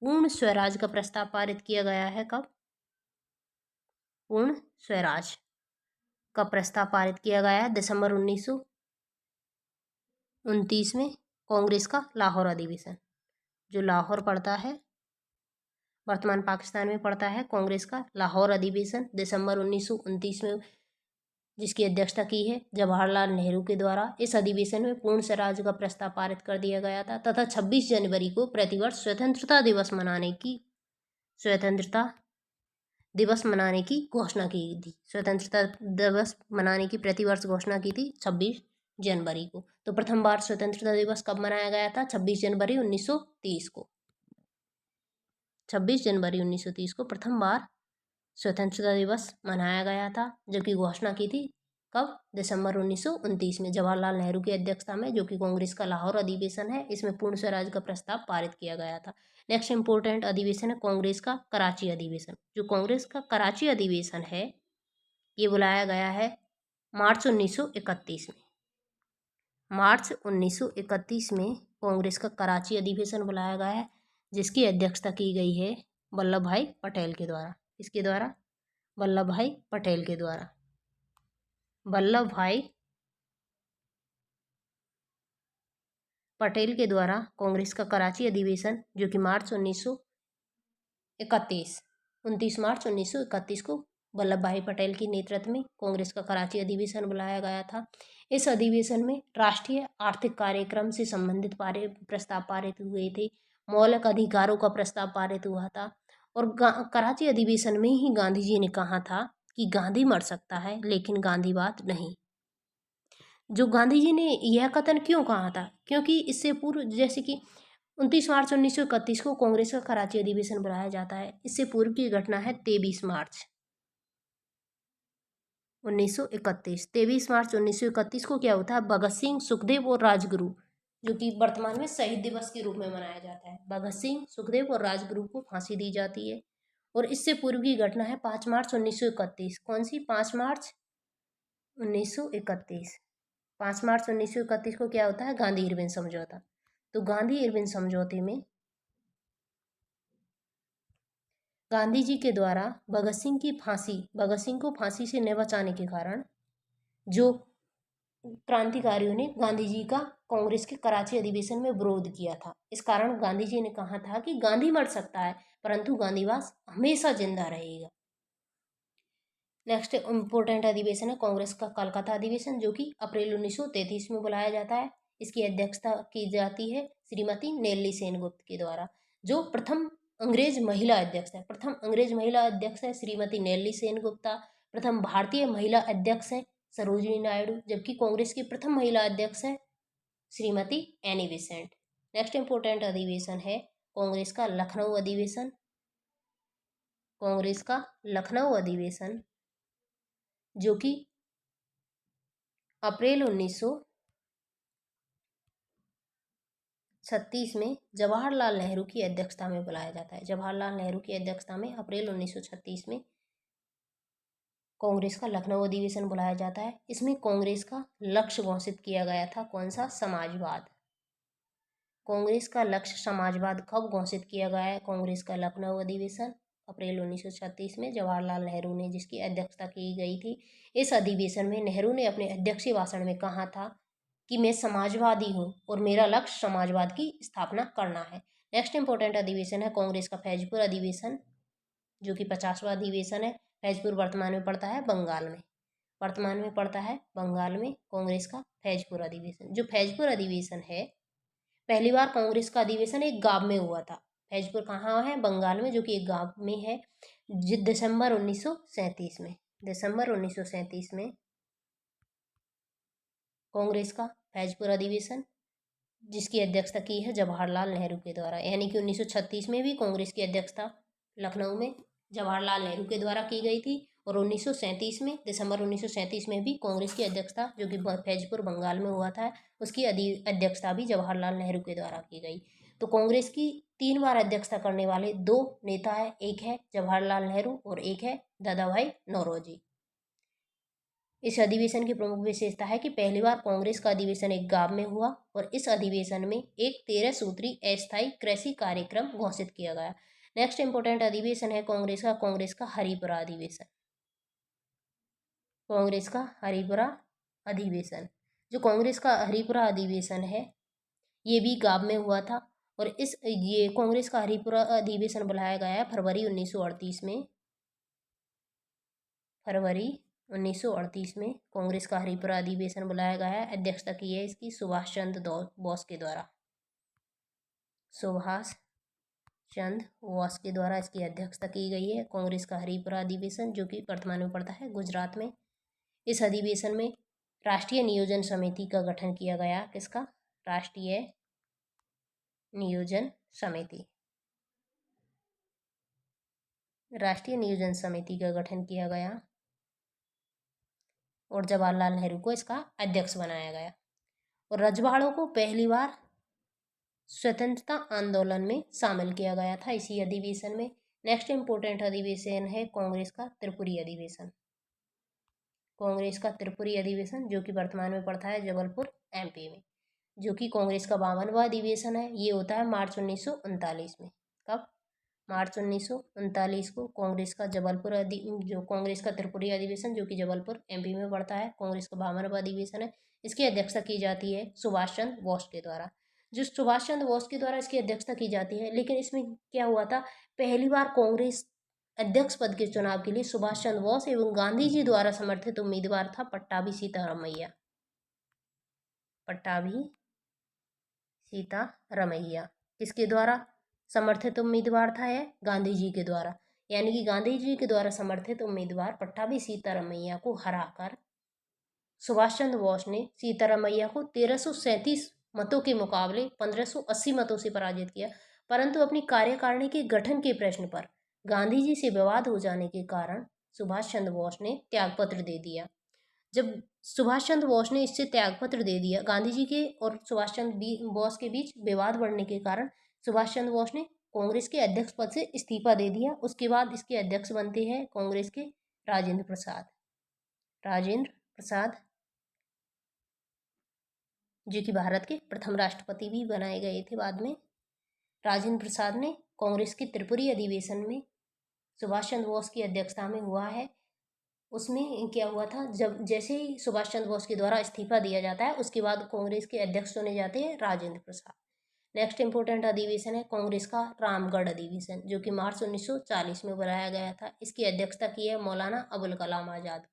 पूर्ण स्वराज का प्रस्ताव पारित किया गया है कब? पूर्ण स्वराज का प्रस्ताव पारित किया गया है दिसंबर 1929 में कांग्रेस का लाहौर अधिवेशन, जो लाहौर पड़ता है, वर्तमान पाकिस्तान में पड़ता है। कांग्रेस का लाहौर अधिवेशन दिसंबर 1929 में, जिसकी अध्यक्षता की है जवाहरलाल नेहरू के द्वारा। इस अधिवेशन में पूर्ण स्वराज का प्रस्ताव पारित कर दिया गया था तथा 26 जनवरी को प्रतिवर्ष स्वतंत्रता दिवस मनाने की घोषणा की थी। स्वतंत्रता दिवस मनाने की प्रतिवर्ष घोषणा की थी 26 जनवरी को। तो प्रथम बार स्वतंत्रता दिवस कब मनाया गया था? 26 जनवरी 1930 को। 26 जनवरी 1930 को प्रथम बार स्वतंत्रता दिवस मनाया गया था, जबकि घोषणा की थी कब? दिसंबर 1929 में जवाहरलाल नेहरू की अध्यक्षता में, जो कि कांग्रेस का लाहौर अधिवेशन है। इसमें पूर्ण स्वराज का प्रस्ताव पारित किया गया था। नेक्स्ट इंपोर्टेंट अधिवेशन है कांग्रेस का कराची अधिवेशन। जो कांग्रेस का कराची अधिवेशन है ये बुलाया गया है मार्च 1931 में। मार्च 1931 में कांग्रेस का कराची अधिवेशन बुलाया गया है, जिसकी अध्यक्षता की गई है वल्लभ भाई पटेल के द्वारा। किसके द्वारा? वल्लभ भाई पटेल के द्वारा। वल्लभ भाई पटेल के द्वारा कांग्रेस का कराची अधिवेशन, जो कि मार्च 1931, 29 मार्च 1931 को वल्लभ भाई पटेल के नेतृत्व में कांग्रेस का कराची अधिवेशन बुलाया गया था। इस अधिवेशन में राष्ट्रीय आर्थिक कार्यक्रम से संबंधित प्रस्ताव पारित हुए थे। मौलिक अधिकारों का प्रस्ताव पारित हुआ था। और कराची अधिवेशन में ही गांधी जी ने कहा था कि गांधी मर सकता है लेकिन गांधीवाद नहीं। जो गांधी जी ने यह कथन क्यों कहा था? क्योंकि इससे पूर्व, जैसे कि 29 मार्च 1931 को कांग्रेस का कराची अधिवेशन बुलाया जाता है। इससे पूर्व की घटना है 23 मार्च 1931 को क्या होता है? भगत सिंह, सुखदेव और राजगुरु, जो कि वर्तमान में शहीद दिवस के रूप में मनाया जाता है, भगत सिंह, सुखदेव और राजगुरु को फांसी दी जाती है। और इससे पूर्व की घटना है 5 मार्च 1931। कौन सी? 5 मार्च 1931। 5 मार्च 1931 को क्या होता है? गांधी इरविन समझौता। तो गांधी इरविन समझौते में गांधी जी के द्वारा भगत सिंह को फांसी से न बचाने के कारण जो क्रांतिकारियों ने गांधी जी का कांग्रेस के कराची अधिवेशन में विरोध किया था। इस कारण गांधी जी ने कहा था कि गांधी मर सकता है परंतु गांधीवाद हमेशा जिंदा रहेगा। नेक्स्ट इम्पोर्टेंट अधिवेशन है कांग्रेस का कलकत्ता अधिवेशन, जो कि अप्रैल 1933 में बुलाया जाता है। इसकी अध्यक्षता की जाती है श्रीमती नेल्ली सेनगुप्त के द्वारा, जो प्रथम अंग्रेज महिला अध्यक्ष है। प्रथम अंग्रेज महिला अध्यक्ष है श्रीमती नेल्ली सेनगुप्ता। प्रथम भारतीय महिला अध्यक्ष है सरोजिनी नायडू, जबकि कांग्रेस की प्रथम महिला अध्यक्ष है Shrimati Annie Besant. Next important अधिवेशन है कांग्रेस का लखनऊ अधिवेशन। कांग्रेस का लखनऊ अधिवेशन, जो कि अप्रैल 1936 में जवाहरलाल नेहरू की अध्यक्षता में बुलाया जाता है। जवाहरलाल नेहरू की अध्यक्षता में अप्रैल 1936 में कांग्रेस का लखनऊ अधिवेशन बुलाया जाता है। इसमें कांग्रेस का लक्ष्य घोषित किया गया था। कौन सा? समाजवाद। कांग्रेस का लक्ष्य समाजवाद कब घोषित किया गया है? कांग्रेस का लखनऊ अधिवेशन अप्रैल 1936 में जवाहरलाल नेहरू ने, जिसकी अध्यक्षता की गई थी। इस अधिवेशन में नेहरू ने अपने अध्यक्षीय भाषण में कहा था कि मैं समाजवादी हूँ और मेरा लक्ष्य समाजवाद की स्थापना करना है। नेक्स्ट इंपॉर्टेंट अधिवेशन है कांग्रेस का फैजपुर अधिवेशन, जो कि 50वां अधिवेशन है। फैजपुर वर्तमान में पड़ता है बंगाल में। कांग्रेस का फैजपुर अधिवेशन, जो फैजपुर अधिवेशन है, पहली बार कांग्रेस का अधिवेशन एक गांव में हुआ था। फैजपुर कहाँ है? बंगाल में, जो कि एक गांव में है। दिसंबर 1937 में कांग्रेस का फैजपुर अधिवेशन, जिसकी अध्यक्षता की है जवाहरलाल नेहरू के द्वारा। यानी कि 1936 में भी कांग्रेस की अध्यक्षता लखनऊ में जवाहरलाल नेहरू के द्वारा की गई थी। और 1937 में, दिसंबर 1937 में भी कांग्रेस की अध्यक्षता, जो कि फैजपुर बंगाल में हुआ था, उसकी अध्यक्षता भी जवाहरलाल नेहरू के द्वारा की गई। तो कांग्रेस की 3 बार अध्यक्षता करने वाले 2 नेता है, एक है जवाहरलाल नेहरू और एक है दादा भाई नौरोजी। इस अधिवेशन की प्रमुख विशेषता है कि पहली बार कांग्रेस का अधिवेशन एक गांव में हुआ और इस अधिवेशन में एक 13 सूत्री अस्थायी कृषि कार्यक्रम घोषित किया गया। नेक्स्ट इंपोर्टेंट अधिवेशन है कांग्रेस का हरिपुरा अधिवेशन। कांग्रेस का हरिपुरा अधिवेशन, जो कांग्रेस का हरिपुरा अधिवेशन है, ये भी गांव में हुआ था। और ये कांग्रेस का हरिपुरा अधिवेशन बुलाया गया है फरवरी 1938 में। फरवरी 1938 में कांग्रेस का हरिपुरा अधिवेशन बुलाया गया है। अध्यक्षता की है इसकी सुभाष चंद्र बोस के द्वारा। सुभाष चंद्र बोस के द्वारा इसकी अध्यक्षता की गई है कांग्रेस का हरिपुरा अधिवेशन, जो कि वर्तमान में पड़ता है गुजरात में। इस अधिवेशन में राष्ट्रीय नियोजन समिति का गठन किया गया। किसका? राष्ट्रीय नियोजन समिति। राष्ट्रीय नियोजन समिति का गठन किया गया और जवाहरलाल नेहरू को इसका अध्यक्ष बनाया गया। और रजवाड़ों को पहली बार स्वतंत्रता आंदोलन में शामिल किया गया था इसी अधिवेशन में। नेक्स्ट इंपोर्टेंट अधिवेशन है कांग्रेस का त्रिपुरी अधिवेशन। कांग्रेस का त्रिपुरी अधिवेशन, जो कि वर्तमान में पड़ता है जबलपुर एमपी में, जो कि कांग्रेस का 52वां अधिवेशन है। ये होता है मार्च 1939 में। कब? मार्च 1939 को कांग्रेस का जो कांग्रेस का त्रिपुरी अधिवेशन, जो कि जबलपुर एमपी में पड़ता है, कांग्रेस का 52वां अधिवेशन है। इसकी अध्यक्षता की जाती है सुभाष चंद्र बोस के द्वारा। जो सुभाष चंद्र बोस के द्वारा इसकी अध्यक्षता की जाती है, लेकिन इसमें क्या हुआ था, पहली बार कांग्रेस अध्यक्ष पद के चुनाव के लिए सुभाष चंद्र बोस एवं गांधी जी द्वारा समर्थित उम्मीदवार था पट्टाभी सीतारामैया। पट्टाभी सीतारामैया किसके द्वारा समर्थित उम्मीदवार था? यह गांधी जी के द्वारा, यानी कि गांधी जी के द्वारा समर्थित उम्मीदवार पट्टाभी सीतारामैया को हराकर सुभाष चंद्र बोस ने सीतारामैया को 1337 मतों के मुकाबले 1580 मतों से पराजित किया। परंतु अपनी कार्यकारिणी के गठन के प्रश्न पर गांधी जी से विवाद हो जाने के कारण सुभाष चंद्र बोस ने त्यागपत्र दे दिया। जब सुभाष चंद्र बोस ने इससे त्यागपत्र दे दिया, गांधी जी के और सुभाष चंद्र बोस के बीच विवाद बढ़ने के कारण सुभाष चंद्र बोस ने कांग्रेस के अध्यक्ष पद से इस्तीफा दे दिया। उसके बाद इसके अध्यक्ष बनते हैं कांग्रेस के राजेंद्र प्रसाद। राजेंद्र प्रसाद जो कि भारत के प्रथम राष्ट्रपति भी बनाए गए थे बाद में। राजेंद्र प्रसाद ने कांग्रेस के त्रिपुरी अधिवेशन में सुभाष चंद्र बोस की अध्यक्षता में हुआ है। उसमें क्या हुआ था, जब जैसे ही सुभाष चंद्र बोस के द्वारा इस्तीफा दिया जाता है, उसके बाद कांग्रेस के अध्यक्ष चुने जाते हैं राजेंद्र प्रसाद। नेक्स्ट इंपॉर्टेंट अधिवेशन है कांग्रेस का रामगढ़ अधिवेशन, जो कि मार्च 1940 में बुलाया गया था। इसकी अध्यक्षता की है मौलाना अबुल कलाम आज़ाद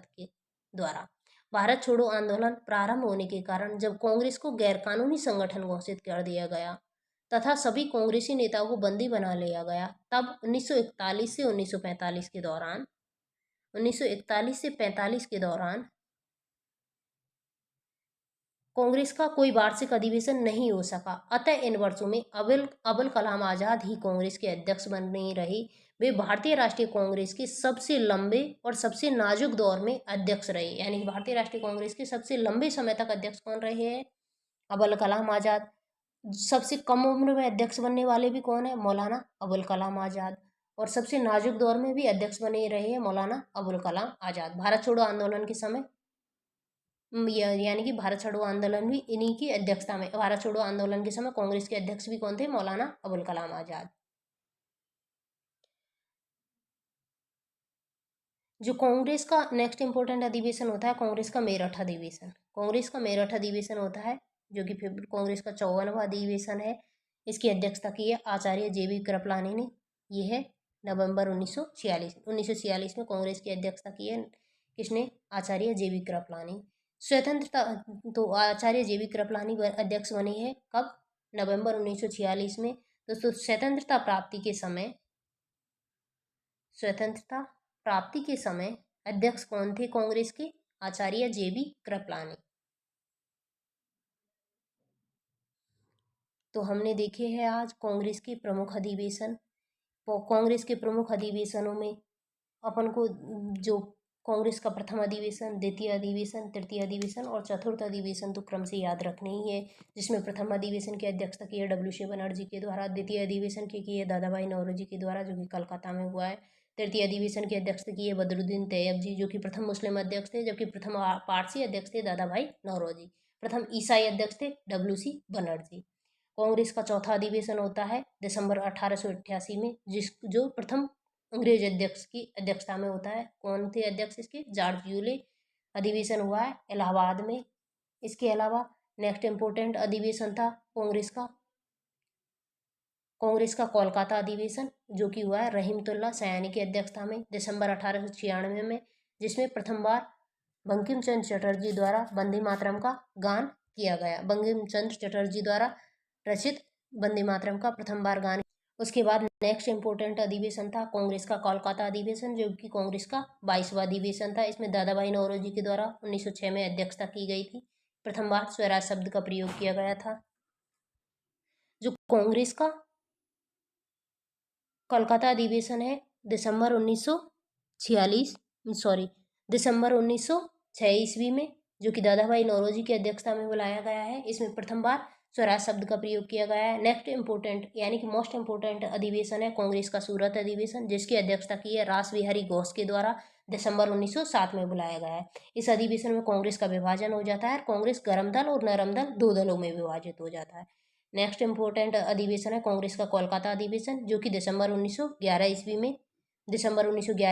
के द्वारा। भारत छोड़ो आंदोलन प्रारंभ होने के कारण जब कांग्रेस को गैरकानूनी संगठन घोषित कर दिया गया तथा सभी कांग्रेसी नेताओं को बंदी बना लिया गया, तब 1941 से 1945 के दौरान 1941 से 45 के दौरान कांग्रेस का कोई वार्षिक अधिवेशन नहीं हो सका। अतः इन वर्षों में अबुल कलाम आज़ाद ही कांग्रेस के अध्यक्ष बने रहे। वे भारतीय राष्ट्रीय कांग्रेस के सबसे लंबे और सबसे नाजुक दौर में अध्यक्ष रहे, यानी कि भारतीय राष्ट्रीय कांग्रेस के सबसे लंबे समय तक अध्यक्ष कौन रहे हैं? अबुल कलाम आज़ाद। सबसे कम उम्र में अध्यक्ष बनने वाले भी कौन है? मौलाना अबुल कलाम आज़ाद। और सबसे नाजुक दौर में भी अध्यक्ष बने रहे हैं मौलाना अबुल कलाम आज़ाद। भारत छोड़ो आंदोलन के समय यानी कि भारत छोड़ो आंदोलन भी इन्हीं की अध्यक्षता में, भारत छोड़ो आंदोलन के समय कांग्रेस के अध्यक्ष भी कौन थे? मौलाना अबुल कलाम आज़ाद। जो कांग्रेस का नेक्स्ट इंपॉर्टेंट अधिवेशन होता है कांग्रेस का मेरठ अधिवेशन। कांग्रेस का मेरठ अधिवेशन होता है, जो कि फिर कांग्रेस का 54वां अधिवेशन है। इसकी अध्यक्षता की है आचार्य JB कृपलानी ने। यह है नवंबर 1946 में कांग्रेस की अध्यक्षता की है किसने? आचार्य JB कृपलानी। स्वतंत्रता तो आचार्य JB कृपलानी अध्यक्ष बने हैं कब? नवंबर 1946 में। दोस्तों स्वतंत्रता प्राप्ति के समय अध्यक्ष कौन थे कांग्रेस के? आचार्य JB कृपलानी। तो हमने देखे हैं आज कांग्रेस के प्रमुख अधिवेशन। कांग्रेस के प्रमुख अधिवेशनों में अपन को जो कांग्रेस का प्रथम अधिवेशन, द्वितीय अधिवेशन, तृतीय अधिवेशन और चतुर्थ अधिवेशन तो क्रम से याद रखने ही है, जिसमें प्रथम अधिवेशन की अध्यक्षता की है W.C. बनर्जी के द्वारा। द्वितीय अधिवेशन की है दादाभाई नौरोजी के द्वारा, जो कि कलकत्ता में हुआ है। तृतीय अधिवेशन की अध्यक्षता की है बदरुद्दीन तैयब जी, जो कि प्रथम मुस्लिम अध्यक्ष थे, जबकि प्रथम पारसी अध्यक्ष थे दादाभाई नौरोजी। प्रथम ईसाई अध्यक्ष थे W.C. बनर्जी। कांग्रेस का चौथा अधिवेशन होता है दिसंबर 1888 में, जो प्रथम अंग्रेज अध्यक्ष की अध्यक्षता में होता है। कौन थे अध्यक्ष इसके? George Yule. अधिवेशन हुआ है इलाहाबाद में। इसके अलावा नेक्स्ट इंपोर्टेंट अधिवेशन था कांग्रेस का कोलकाता अधिवेशन, जो कि हुआ है रहीमतुल्ला सयानी की अध्यक्षता में दिसंबर 1896 में, जिसमें प्रथम बार बंकिम चंद्र चटर्जी द्वारा वंदे मातरम का गान किया गया। बंकिम चंद्र चटर्जी द्वारा रचित वंदे मातरम का प्रथम बार गान। उसके बाद नेक्स्ट इंपॉर्टेंट अधिवेशन था कांग्रेस का कोलकाता अधिवेशन, जो कि कांग्रेस का 22वां अधिवेशन था। इसमें दादाभाई नौरोजी के द्वारा 1906 में अध्यक्षता की गई थी। प्रथम बार स्वराज शब्द का प्रयोग किया गया था। जो कांग्रेस का कोलकाता अधिवेशन है दिसंबर 1906 ईस्वी में, जो कि दादाभाई नौरोजी की अध्यक्षता में बुलाया गया है। इसमें प्रथम बार स्वराज शब्द का प्रयोग किया गया है। नेक्स्ट इंपोर्टेंट यानी कि मोस्ट इंपोर्टेंट अधिवेशन है कांग्रेस का सूरत अधिवेशन, जिसकी अध्यक्षता की है रास बिहारी घोष के द्वारा दिसंबर 1907 में बुलाया गया है। इस अधिवेशन में कांग्रेस का विभाजन हो जाता है। कांग्रेस गर्म दल और नरम दल दो दलों में विभाजित हो जाता है। नेक्स्ट इम्पोर्टेंट अधिवेशन है कांग्रेस का कोलकाता अधिवेशन, जो कि दिसंबर 1911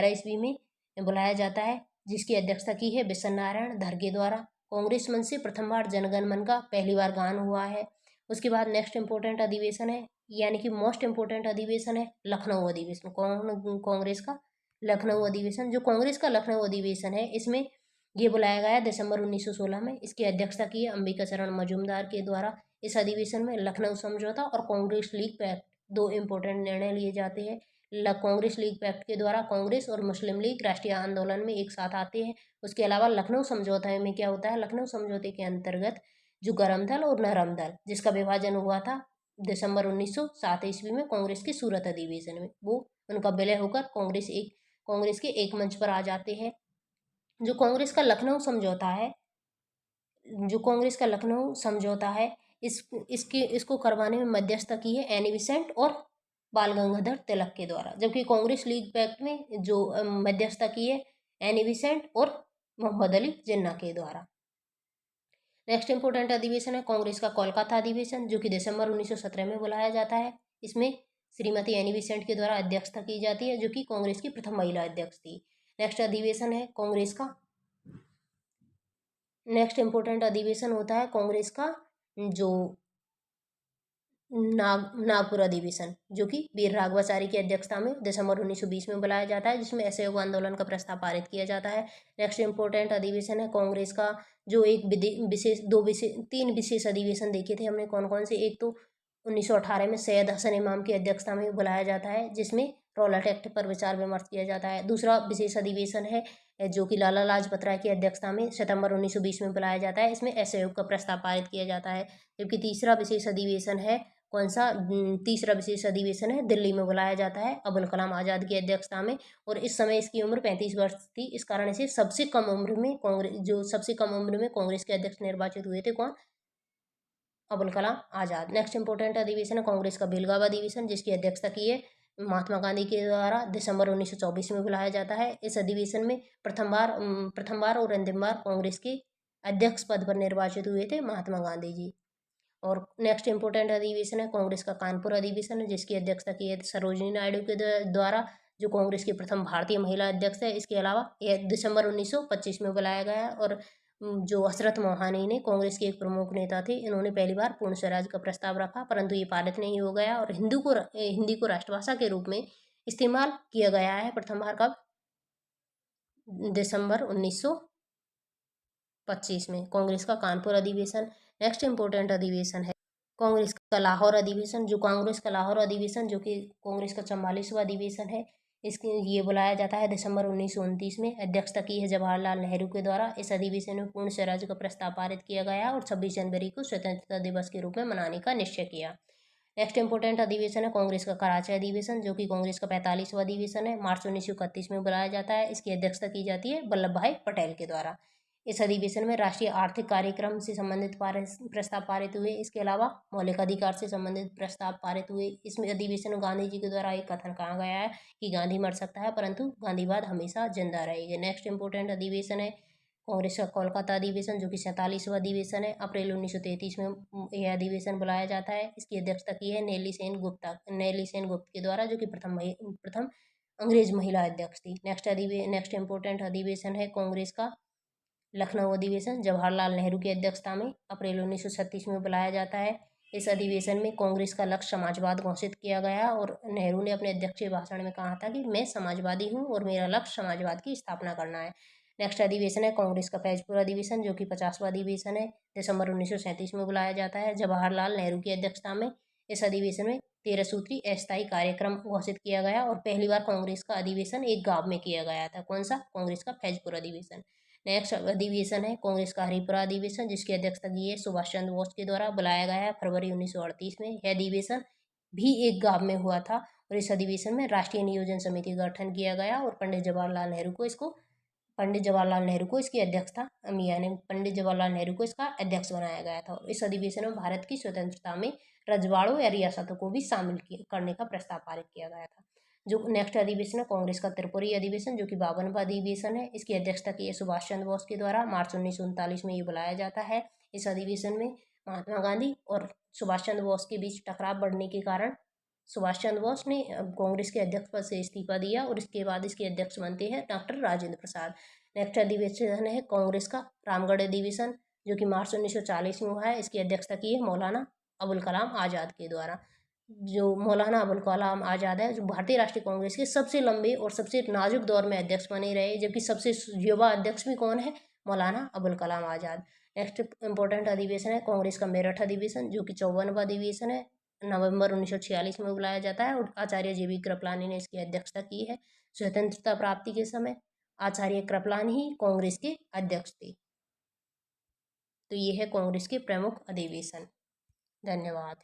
ईस्वी में बुलाया जाता है, जिसकी अध्यक्षता की है बिशन नारायण धरगे द्वारा। कांग्रेस मन से प्रथम बार जनगण मन का पहली बार गान हुआ है। उसके बाद नेक्स्ट इम्पोर्टेंट अधिवेशन है, यानी कि मोस्ट इम्पोर्टेंट अधिवेशन है लखनऊ अधिवेशन। कांग्रेस का लखनऊ अधिवेशन, जो कांग्रेस का लखनऊ अधिवेशन है, इसमें ये बुलाया गया दिसंबर 1916 में। इसकी अध्यक्षता की है अंबिका चरण मजूमदार के द्वारा। इस अधिवेशन में लखनऊ समझौता और कांग्रेस लीग पैक्ट, दो इंपॉर्टेंट निर्णय लिए जाते हैं। कांग्रेस लीग पैक्ट के द्वारा कांग्रेस और मुस्लिम लीग राष्ट्रीय आंदोलन में एक साथ आते हैं। उसके अलावा लखनऊ समझौता में क्या होता है, लखनऊ समझौते के अंतर्गत जो गरम दल और नरम दल, जिसका विभाजन हुआ था दिसंबर 1907 ईस्वी में कांग्रेस के सूरत अधिवेशन में, वो उनका विलय होकर कांग्रेस के एक मंच पर आ जाते हैं। जो कांग्रेस का लखनऊ समझौता है, इसको करवाने में मध्यस्थता की है एनी बेसेंट और बाल गंगाधर तिलक के द्वारा, जबकि कांग्रेस लीग पैक्ट में जो मध्यस्थता की है एनी बेसेंट और मोहम्मद अली जिन्ना के द्वारा। नेक्स्ट इंपोर्टेंट अधिवेशन है कांग्रेस का कोलकाता अधिवेशन, जो कि दिसंबर 1917 में बुलाया जाता है। इसमें श्रीमती एनी बेसेंट के द्वारा अध्यक्षता की जाती है, जो कि कांग्रेस की प्रथम महिला अध्यक्ष थी। नेक्स्ट इंपोर्टेंट अधिवेशन होता है कांग्रेस का जो नागपुर अधिवेशन, जो कि वीर राघवाचारी की अध्यक्षता में दिसंबर 1920 में बुलाया जाता है, जिसमें असहयोग आंदोलन का प्रस्ताव पारित किया जाता है। नेक्स्ट इंपोर्टेंट अधिवेशन है कांग्रेस का जो तीन विशेष अधिवेशन देखे थे हमने कौन कौन से। एक तो 1918 में सैयद हसन इमाम की अध्यक्षता में बुलाया जाता है, जिसमें रॉलेट एक्ट पर विचार विमर्श किया जाता है। दूसरा विशेष अधिवेशन है जो कि लाला लाजपत राय की अध्यक्षता में सितंबर 1920 में बुलाया जाता है, इसमें असहयोग का प्रस्ताव पारित किया जाता है। जबकि तीसरा विशेष अधिवेशन है दिल्ली में बुलाया जाता है अबुल कलाम आज़ाद की अध्यक्षता में, और इस समय इसकी उम्र 35 वर्ष थी। इस कारण इसे सबसे कम उम्र में कांग्रेस के अध्यक्ष निर्वाचित हुए थे कौन, अबुल कलाम आज़ाद। नेक्स्ट इंपोर्टेंट अधिवेशन है कांग्रेस का बेलगाम अधिवेशन, जिसकी अध्यक्षता की है महात्मा गांधी के द्वारा, दिसंबर 1924 में बुलाया जाता है। इस अधिवेशन में प्रथम बार और अंतिम बार कांग्रेस के अध्यक्ष पद पर निर्वाचित हुए थे महात्मा गांधी जी। और नेक्स्ट इंपोर्टेंट अधिवेशन है कांग्रेस का कानपुर अधिवेशन, जिसकी अध्यक्षता की है सरोजिनी नायडू के द्वारा, जो कांग्रेस की प्रथम भारतीय महिला अध्यक्ष है। इसके अलावा यह दिसंबर 1925 में बुलाया गया है। और जो हसरत मोहानी ने कांग्रेस के एक प्रमुख नेता थे, इन्होंने पहली बार पूर्ण स्वराज का प्रस्ताव रखा, परंतु ये पारित नहीं हो गया और हिंदी को राष्ट्रभाषा के रूप में इस्तेमाल किया गया है प्रथम बार कब, दिसंबर 1925 में। कांग्रेस का कानपुर अधिवेशन। नेक्स्ट इंपोर्टेंट अधिवेशन है कांग्रेस का लाहौर अधिवेशन, जो कि कांग्रेस का 44वां अधिवेशन है। ये बुलाया जाता है दिसंबर 1929 में। अध्यक्षता की है जवाहरलाल नेहरू के द्वारा। इस अधिवेशन में पूर्ण स्वराज का प्रस्ताव पारित किया गया और 26 जनवरी को स्वतंत्रता दिवस के रूप में मनाने का निश्चय किया। नेक्स्ट इंपोर्टेंट अधिवेशन है कांग्रेस का कराची अधिवेशन, जो कि कांग्रेस का 45वां अधिवेशन है, मार्च 1931 में बुलाया जाता है। इसकी अध्यक्षता की जाती है वल्लभ भाई पटेल के द्वारा। इस अधिवेशन में राष्ट्रीय आर्थिक कार्यक्रम से संबंधित प्रस्ताव पारित हुए। इसके अलावा मौलिक अधिकार से संबंधित प्रस्ताव पारित हुए। इसमें अधिवेशन में गांधी जी के द्वारा एक कथन कहा गया है कि गांधी मर सकता है परंतु गांधीवाद हमेशा जिंदा रहेगी। नेक्स्ट इंपोर्टेंट अधिवेशन है कांग्रेस का कोलकाता अधिवेशन, जो कि 47वां अधिवेशन है, अप्रैल 1933 में यह अधिवेशन बुलाया जाता है। इसकी अध्यक्षता की है नेली सेन गुप्त के द्वारा, जो कि प्रथम अंग्रेज महिला अध्यक्ष थी। नेक्स्ट इंपोर्टेंट अधिवेशन है कांग्रेस का लखनऊ अधिवेशन, जवाहरलाल नेहरू की अध्यक्षता में, अप्रैल 1936 में बुलाया जाता है। इस अधिवेशन में कांग्रेस का लक्ष्य समाजवाद घोषित किया गया और नेहरू ने अपने अध्यक्षीय भाषण में कहा था कि मैं समाजवादी हूं और मेरा लक्ष्य समाजवाद की स्थापना करना है। नेक्स्ट अधिवेशन है कांग्रेस का फैजपुर अधिवेशन, जो कि 50वां अधिवेशन है, दिसंबर 1937 में बुलाया जाता है जवाहरलाल नेहरू की अध्यक्षता में। इस अधिवेशन में 13 सूत्री अस्थायी कार्यक्रम घोषित किया गया और पहली बार कांग्रेस का अधिवेशन एक गांव में किया गया था। कौन सा, कांग्रेस का फैजपुर अधिवेशन। नेक्स्ट अधिवेशन है कांग्रेस का हरिपुरा अधिवेशन, जिसकी अध्यक्षता की है सुभाष चंद्र बोस के द्वारा, बुलाया गया है फरवरी 1938 में। यह अधिवेशन भी एक गांव में हुआ था और इस अधिवेशन में राष्ट्रीय नियोजन समिति का गठन किया गया और पंडित जवाहरलाल नेहरू को इसकी अध्यक्षता यानी पंडित जवाहरलाल नेहरू को इसका अध्यक्ष बनाया गया था। इस अधिवेशन में भारत की स्वतंत्रता में रजवाड़ों या रियासतों को भी शामिल करने का प्रस्ताव पारित किया गया था। जो नेक्स्ट अधिवेशन है कांग्रेस का त्रिपुरी अधिवेशन, जो कि 52वां अधिवेशन है। इसकी अध्यक्षता की है सुभाष चंद्र बोस के द्वारा, मार्च 1939 में ये बुलाया जाता है। इस अधिवेशन में महात्मा गांधी और सुभाष चंद्र बोस के बीच टकराव बढ़ने के कारण सुभाष चंद्र बोस ने कांग्रेस के अध्यक्ष पद से इस्तीफा दिया और इसके बाद इसके अध्यक्ष बनते हैं डॉक्टर राजेंद्र प्रसाद। नेक्स्ट अधिवेशन है कांग्रेस का रामगढ़ अधिवेशन, जो कि मार्च 1940 में हुआ है। इसकी अध्यक्षता की है मौलाना अबुल कलाम आज़ाद के द्वारा। जो मौलाना अबुल कलाम आज़ाद है, जो भारतीय राष्ट्रीय कांग्रेस के सबसे लंबे और सबसे नाजुक दौर में अध्यक्ष बने रहे, जबकि सबसे युवा अध्यक्ष भी कौन है? मौलाना अबुल कलाम आज़ाद। नेक्स्ट इंपॉर्टेंट अधिवेशन है कांग्रेस का मेरठ अधिवेशन, जो कि 54वां अधिवेशन है, नवंबर 1946 में बुलाया जाता है और आचार्य JB कृपलानी ने इसकी अध्यक्षता की है। स्वतंत्रता प्राप्ति के समय आचार्य कृपलानी ही कांग्रेस के अध्यक्ष थे। तो ये है कांग्रेस के प्रमुख अधिवेशन। धन्यवाद।